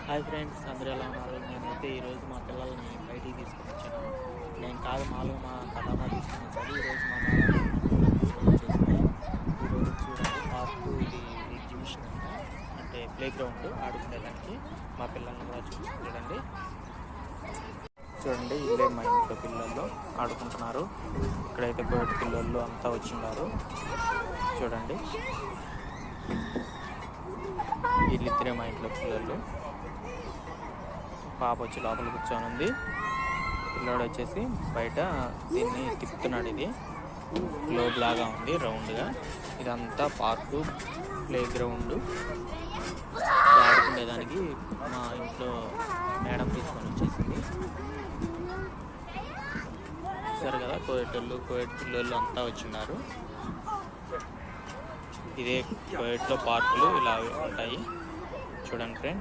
Hi friends, అందరూ ఎలా ఉన్నారు? నేనైతే ఈరోజు మా పిల్లల్ని బయటికి తీసుకొని వచ్చాను. నేను కాదు, మాలో మా కథమ్మ తీసుకొని వచ్చాను. ఈరోజు మా మేడం మా పిల్లల్ని తీసుకొని వచ్చేసింది. ఈరోజు చూడండి, పార్కు ఇది ఎగ్జిబిషన్ అంటే ప్లే గ్రౌండ్ ఆడుకునేదానికి మా పిల్లల్ని కూడా చూడండి. చూడండి, ఇల్లే మా ఇంట్లో పిల్లలు ఆడుకుంటున్నారు. ఇక్కడైతే బయట పిల్లలు అంతా వచ్చిన్నారు. చూడండి, వీళ్ళిద్దరే మా ఇంట్లో పిల్లలు. పాప వచ్చి లోపల కూర్చొని ఉంది, పిల్లోడు వచ్చేసి బయట దీన్ని తిప్పుతున్నాడు. ఇది గ్లోబ్ లాగా ఉంది రౌండ్గా. ఇదంతా పార్కు ప్లే గ్రౌండ్ ఆడుకునేదానికి మా ఇంట్లో మేడం తీసుకొని వచ్చేసింది. చూసారు కదా, కోయట్ పిల్లలు అంతా వచ్చిన్నారు. ఇదే కోయట్లో పార్కులు ఇలా ఉంటాయి. చూడండి ఫ్రెండ్స్.